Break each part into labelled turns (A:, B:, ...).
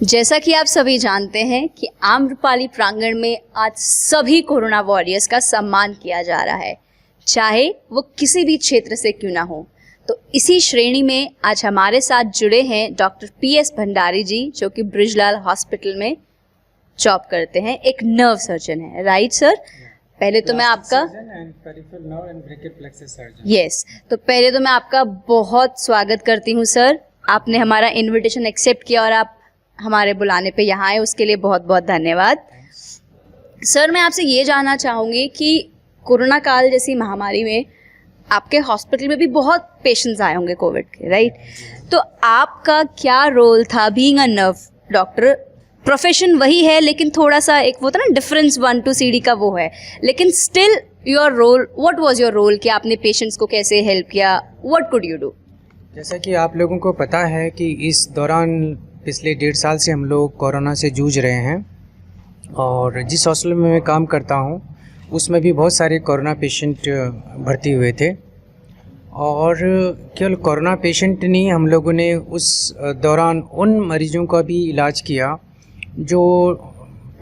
A: जैसा कि आप सभी जानते हैं कि आम्रपाली प्रांगण में आज सभी कोरोना वॉरियर्स का सम्मान किया जा रहा है, चाहे वो किसी भी क्षेत्र से क्यों ना हो। तो इसी श्रेणी में आज हमारे साथ जुड़े हैं डॉक्टर PS भंडारी जी, जो कि बृजलाल हॉस्पिटल में जॉब करते हैं, एक नर्व सर्जन है, राइट सर? पहले तो मैं आपका तो पहले तो मैं आपका बहुत स्वागत करती हूँ सर। आपने हमारा इनविटेशन एक्सेप्ट किया और आप हमारे बुलाने पे यहाँ आए, उसके लिए बहुत बहुत धन्यवाद। सर, मैं आपसे ये जानना चाहूँगी कि कोरोना काल जैसी महामारी में आपके हॉस्पिटल में भी बहुत पेशेंट्स आए होंगे कोविड के, राइट? तो आपका क्या रोल था being a nerve doctor? Profession वही है लेकिन थोड़ा सा एक वो था ना डिफरेंस 1 to CD का वो है, लेकिन still your role, what was your role कि आपने पेशेंट्स को कैसे हेल्प किया? What could you do?
B: जैसा कि आप लोगों को पता है कि इस दौरान पिछले 1.5 साल से हम लोग कोरोना से जूझ रहे हैं और जिस हॉस्पिटल में मैं काम करता हूं उसमें भी बहुत सारे कोरोना पेशेंट भर्ती हुए थे। और केवल कोरोना पेशेंट नहीं, हम लोगों ने उस दौरान उन मरीजों का भी इलाज किया जो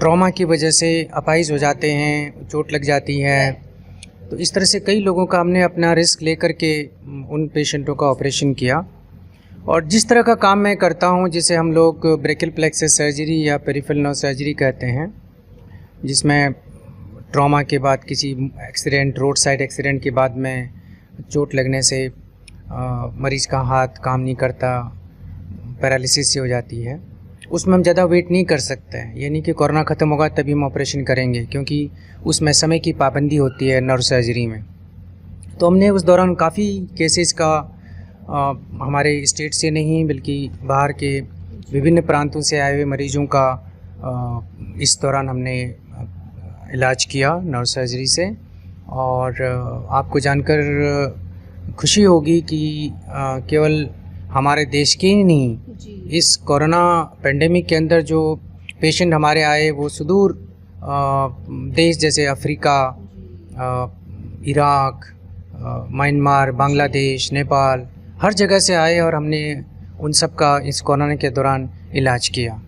B: ट्रॉमा की वजह से अपाहिज हो जाते हैं, चोट लग जाती है। तो इस तरह से कई लोगों का हमने अपना रिस्क लेकर के उन पेशेंटों का ऑपरेशन किया। और जिस तरह का काम मैं करता हूं, जिसे हम लोग ब्रेकियल प्लेक्सस सर्जरी या पेरिफेरल नर्व सर्जरी कहते हैं, जिसमें ट्रॉमा के बाद किसी एक्सीडेंट, रोड साइड एक्सीडेंट के बाद में चोट लगने से मरीज़ का हाथ काम नहीं करता, पैरालिसिस से हो जाती है, उसमें हम ज़्यादा वेट नहीं कर सकते हैं। यानी कि कोरोना ख़त्म होगा तभी हम ऑपरेशन करेंगे, क्योंकि उसमें समय की पाबंदी होती है नर्व सर्जरी में। तो हमने उस दौरान काफ़ी केसेस का हमारे स्टेट से नहीं बल्कि बाहर के विभिन्न प्रांतों से आए हुए मरीजों का इस दौरान हमने इलाज किया नर्व सर्जरी से। और आपको जानकर खुशी होगी कि केवल हमारे देश के ही नहीं, इस कोरोना पेंडेमिक के अंदर जो पेशेंट हमारे आए वो सुदूर देश जैसे Africa, Iraq, Myanmar, Bangladesh, Nepal, हर जगह से आए और हमने उन सब का इस कोरोना के दौरान इलाज किया।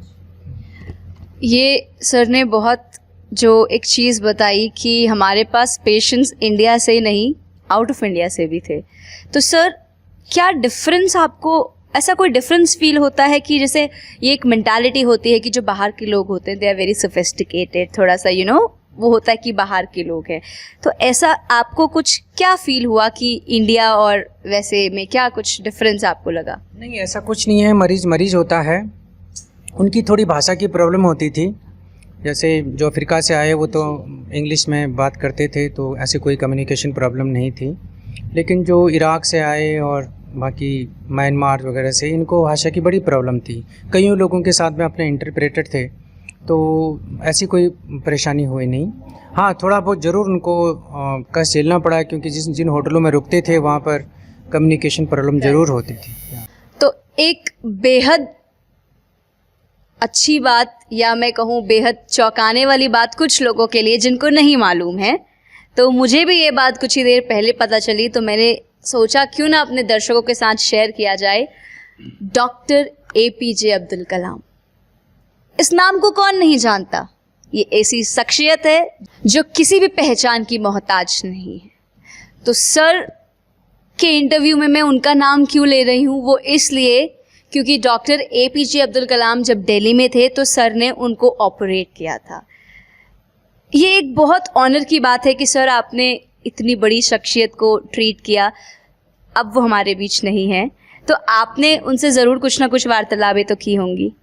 A: ये सर ने बहुत जो एक चीज़ बताई कि हमारे पास पेशेंट्स इंडिया से ही नहीं, आउट ऑफ इंडिया से भी थे। तो सर, क्या डिफरेंस आपको, ऐसा कोई डिफरेंस फील होता है कि जैसे ये एक मेंटालिटी होती है कि जो बाहर के लोग होते हैं दे आर वेरी सोफिस्टिकेटेड, थोड़ा सा वो होता है कि बाहर के लोग हैं, तो ऐसा आपको कुछ क्या फील हुआ कि इंडिया और वैसे में क्या कुछ डिफरेंस आपको लगा?
B: नहीं, ऐसा कुछ नहीं है। मरीज होता है, उनकी थोड़ी भाषा की प्रॉब्लम होती थी। जैसे जो अफ्रीका से आए वो तो इंग्लिश में बात करते थे, तो ऐसी कोई कम्युनिकेशन प्रॉब्लम नहीं थी। लेकिन जो इराक से आए और बाकी म्यांमार वगैरह से, इनको भाषा की बड़ी प्रॉब्लम थी। कईयों लोगों के साथ में अपने इंटरप्रेटर थे, तो ऐसी कोई परेशानी हुई नहीं। हाँ, थोड़ा बहुत ज़रूर उनको कष्ट झेलना पड़ा, क्योंकि जिन होटलों में रुकते थे वहाँ पर कम्युनिकेशन प्रॉब्लम ज़रूर होती थी।
A: तो एक बेहद अच्छी बात, या मैं कहूँ बेहद चौंकाने वाली बात कुछ लोगों के लिए जिनको नहीं मालूम है, तो मुझे भी ये बात कुछ ही देर पहले पता चली, तो मैंने सोचा क्यों ना अपने दर्शकों के साथ शेयर किया जाए। डॉक्टर APJ अब्दुल कलाम, इस नाम को कौन नहीं जानता? ये ऐसी शख्सियत है जो किसी भी पहचान की मोहताज नहीं है। तो सर के इंटरव्यू में मैं उनका नाम क्यों ले रही हूँ, वो इसलिए क्योंकि डॉक्टर APJ अब्दुल कलाम जब दिल्ली में थे तो सर ने उनको ऑपरेट किया था। ये एक बहुत ऑनर की बात है कि सर आपने इतनी बड़ी शख्सियत को ट्रीट किया। अब वो हमारे बीच नहीं है, तो आपने उनसे ज़रूर कुछ ना कुछ वार्तालापें तो की होंगी।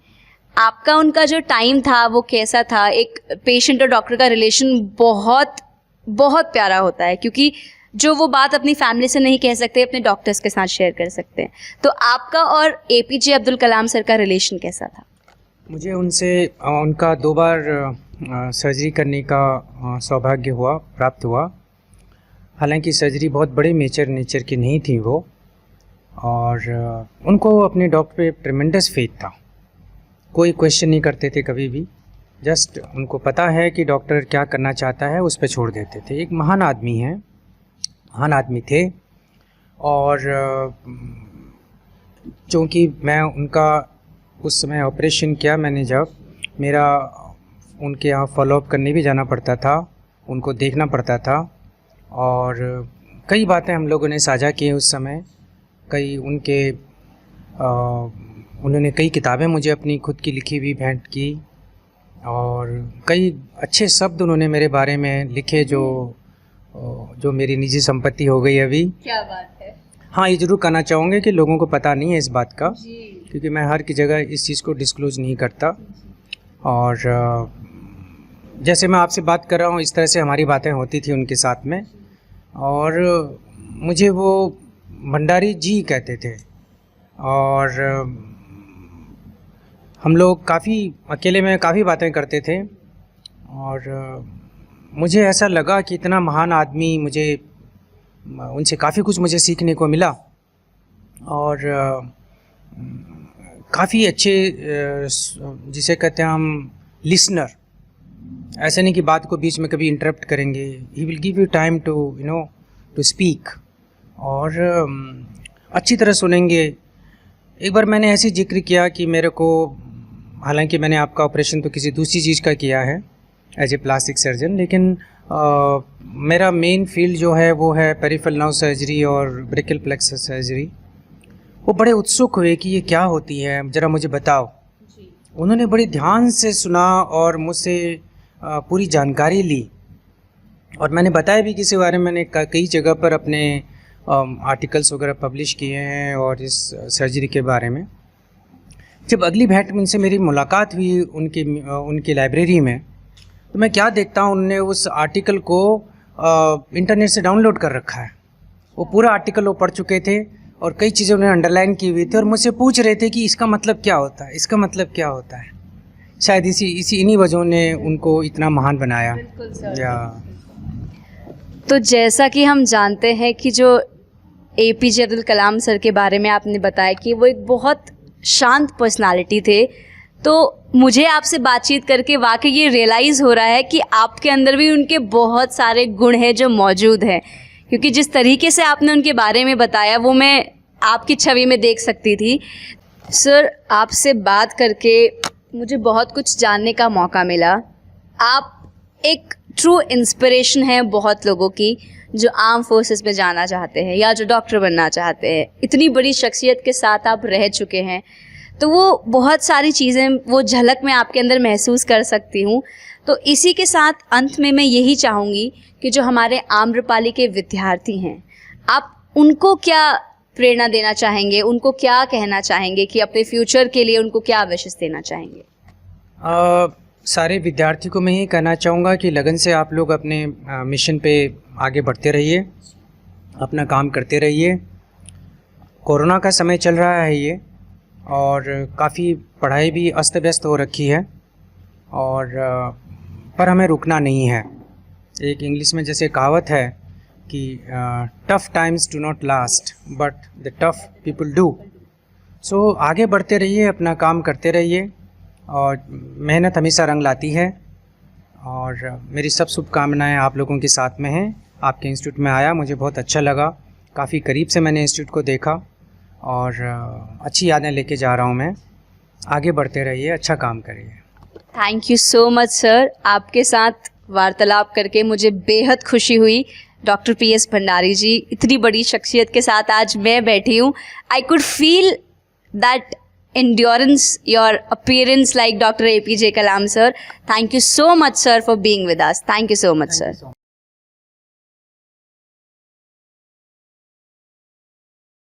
A: आपका उनका जो टाइम था वो कैसा था? एक पेशेंट और डॉक्टर का रिलेशन बहुत बहुत प्यारा होता है, क्योंकि जो वो बात अपनी फैमिली से नहीं कह सकते अपने डॉक्टर्स के साथ शेयर कर सकते हैं। तो आपका और APJ अब्दुल कलाम सर का रिलेशन कैसा था?
B: मुझे उनका 2 बार सर्जरी करने का सौभाग्य प्राप्त हुआ। हालांकि सर्जरी बहुत बड़े नेचर की नहीं थी वो, और उनको अपने डॉक्टर पे ट्रेमेंडस फेथ था। कोई क्वेश्चन नहीं करते थे कभी भी, जस्ट उनको पता है कि डॉक्टर क्या करना चाहता है उस पर छोड़ देते थे। एक महान आदमी थे। और चूँकि मैं उनका उस समय ऑपरेशन किया मैंने, जब मेरा उनके यहाँ फॉलोअप करने भी जाना पड़ता था, उनको देखना पड़ता था, और कई बातें हम लोगों ने साझा की उस समय। कई उन्होंने कई किताबें मुझे अपनी खुद की लिखी हुई भेंट की, और कई अच्छे शब्द उन्होंने मेरे बारे में लिखे जो मेरी निजी संपत्ति हो गई अभी।
A: क्या बात है।
B: हाँ, ये ज़रूर कहना चाहूँगा कि लोगों को पता नहीं है इस बात का,
A: जी।
B: क्योंकि मैं हर की जगह इस चीज़ को डिस्क्लोज़ नहीं करता। और जैसे मैं आपसे बात कर रहा हूँ, इस तरह से हमारी बातें होती थी उनके साथ में, और मुझे वो भंडारी जी कहते थे। और हम लोग काफ़ी अकेले में काफ़ी बातें करते थे, और मुझे ऐसा लगा कि इतना महान आदमी, मुझे उनसे काफ़ी कुछ मुझे सीखने को मिला, और काफ़ी अच्छे जिसे कहते हैं हम लिसनर। ऐसा नहीं कि बात को बीच में कभी इंटरप्ट करेंगे, he will give you time to speak, और अच्छी तरह सुनेंगे। एक बार मैंने ऐसे जिक्र किया कि मेरे को, हालांकि मैंने आपका ऑपरेशन तो किसी दूसरी चीज़ का किया है एज ए प्लास्टिक सर्जन, लेकिन मेरा मेन फील्ड जो है वो है पेरिफेरल नर्व सर्जरी और ब्रेकियल प्लेक्सस सर्जरी। वो बड़े उत्सुक हुए कि ये क्या होती है, ज़रा मुझे बताओ। उन्होंने बड़े ध्यान से सुना और मुझसे पूरी जानकारी ली, और मैंने बताया भी कि इस बारे में मैंने कई जगह पर अपने आर्टिकल्स वगैरह पब्लिश किए हैं और इस सर्जरी के बारे में। जब अगली भेंट में उनसे मेरी मुलाकात हुई उनकी लाइब्रेरी में, तो मैं क्या देखता हूँ, उन्होंने उस आर्टिकल को इंटरनेट से डाउनलोड कर रखा है। वो पूरा आर्टिकल वो पढ़ चुके थे, और कई चीज़ें उन्होंने अंडरलाइन की हुई थी, और मुझसे पूछ रहे थे कि इसका मतलब क्या होता है, इसका मतलब क्या होता है। शायद इन्हीं वजहों ने उनको इतना महान बनाया।
A: बिल्कुल सर।
B: या
A: तो जैसा कि हम जानते हैं कि जो APJ अब्दुल कलाम सर के बारे में आपने बताया कि वो एक बहुत शांत पर्सनालिटी थे, तो मुझे आपसे बातचीत करके वाकई ये रियलाइज़ हो रहा है कि आपके अंदर भी उनके बहुत सारे गुण हैं जो मौजूद हैं, क्योंकि जिस तरीके से आपने उनके बारे में बताया वो मैं आपकी छवि में देख सकती थी। सर, आपसे बात करके मुझे बहुत कुछ जानने का मौका मिला। आप एक ट्रू इंस्पिरेशन है बहुत लोगों की जो आर्म फोर्सेस में जाना चाहते हैं या जो डॉक्टर बनना चाहते हैं। इतनी बड़ी शख्सियत के साथ आप रह चुके हैं, तो वो बहुत सारी चीज़ें, वो झलक मैं आपके अंदर महसूस कर सकती हूँ। तो इसी के साथ अंत में मैं यही चाहूँगी कि जो हमारे आम्रपाली के विद्यार्थी हैं, आप उनको क्या प्रेरणा देना चाहेंगे, उनको क्या कहना चाहेंगे कि अपने फ्यूचर के लिए उनको क्या विशेष देना चाहेंगे?
B: सारे विद्यार्थी को मैं ये कहना चाहूँगा कि लगन से आप लोग अपने मिशन पे आगे बढ़ते रहिए, अपना काम करते रहिए। कोरोना का समय चल रहा है ये, और काफ़ी पढ़ाई भी अस्त व्यस्त हो रखी है, और पर हमें रुकना नहीं है। एक इंग्लिश में जैसे कहावत है कि tough times do not last but the tough people do. So आगे बढ़ते रहिए, अपना काम करते रहिए, और मेहनत हमेशा रंग लाती है। और मेरी सब शुभकामनाएं आप लोगों के साथ में हैं। आपके इंस्टीट्यूट में आया, मुझे बहुत अच्छा लगा, काफ़ी करीब से मैंने इंस्टीट्यूट को देखा, और अच्छी यादें लेके जा रहा हूँ मैं। आगे बढ़ते रहिए, अच्छा काम करिए।
A: Thank you so much sir. आपके साथ वार्तालाप करके मुझे बेहद खुशी हुई। डॉक्टर PS भंडारी जी, इतनी बड़ी शख्सियत के साथ आज मैं बैठी हूँ। I could feel that endurance, your appearance like Dr. APJ Kalam sir. Thank you so much sir for being with us. Thank you so much sir.